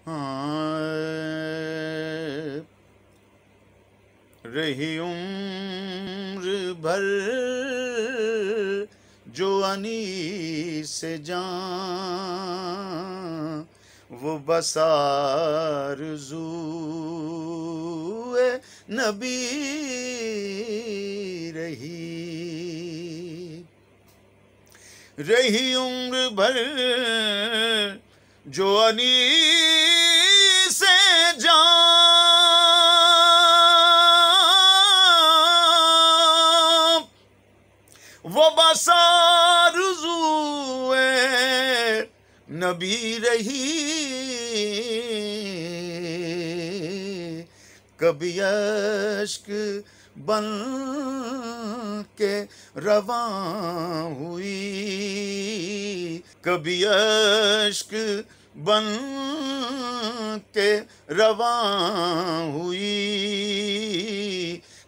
हाँ, रही उम्र भर जो अनी से जान, वो बस आरज़ूए नबी रही उम्र भर जो अनी से जान, वो बस आरज़ूए नबी रही। कभी अश्क बन के रवां हुई, कभी अश्क बन के रवां हुई,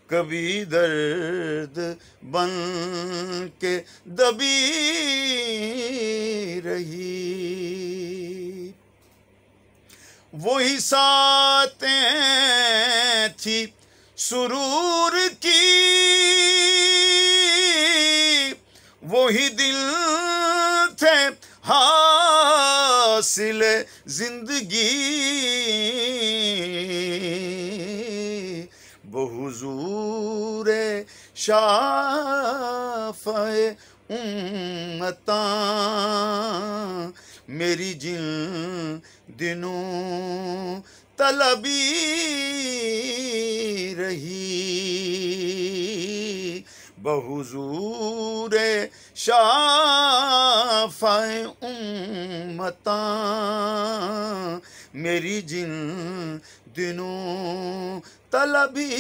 कभी दर्द बन के दबी रही। वही सातें थी सुरूर की, वही दिल थे हासिल जिंदगी। बहुज़ूरे शाफ़े उम्मतां मेरी जिन दिनों तलबी रही। बहुज़ूरे शाफ़े उम्मतां मेरी जिन दिनों तलबी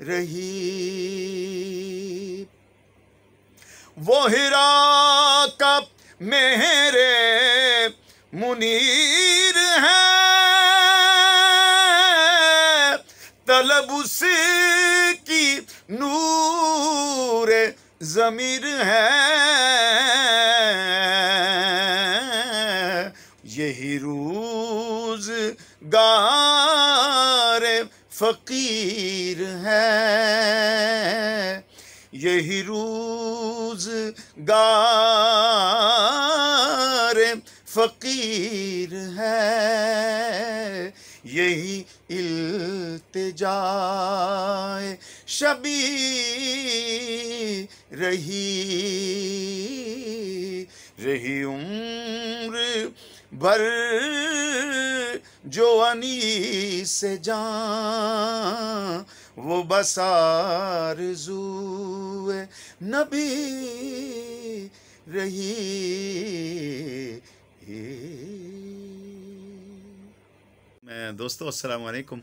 रही। वो हिरा का मेरे मुनीर है, तलब उसकी नूरे ज़मीर है। यही रोज़गार फ़कीर है, यही रोज़गार फ़कीर है, यही इल्तिजाए शबी रही उम्र भर जो अनी से जान, वो बस आरज़ूए नबी रही। दोस्तों अस्सलाम वालेकुम।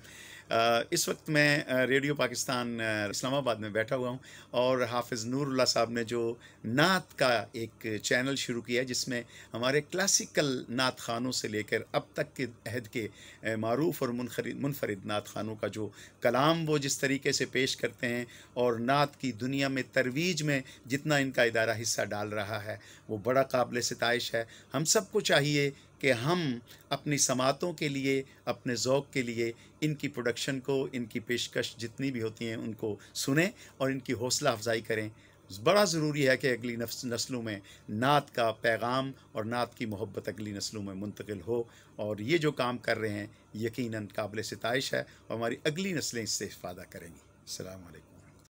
इस वक्त मैं रेडियो पाकिस्तान इस्लामाबाद में बैठा हुआ हूँ और हाफिज़ नूरुल्लाह साहब ने जो नात का एक चैनल शुरू किया है जिसमें हमारे क्लासिकल नात खानों से लेकर अब तक के अहद के मारूफ़ और मुनफरिद नात खानों का जो कलाम वो जिस तरीके से पेश करते हैं और नात की दुनिया में तरवीज में जितना इनका इदारा हिस्सा डाल रहा है वो बड़ा काबिल सिताइश है। हम सबको चाहिए कि हम अपनी समातों के लिए, अपने ज़ौक़ के लिए इनकी प्रोडक्शन को, इनकी पेशकश जितनी भी होती हैं उनको सुनें और इनकी हौसला अफजाई करें। बड़ा ज़रूरी है कि अगली नस्लों में नात का पैगाम और नात की मोहब्बत अगली नस्लों में मुंतकिल हो, और ये जो काम कर रहे हैं यकीनन काबिल सिताइश है और हमारी अगली नस्लें इससे इस्तेफ़ादा करेंगी। अस्सलाम वालेकुम।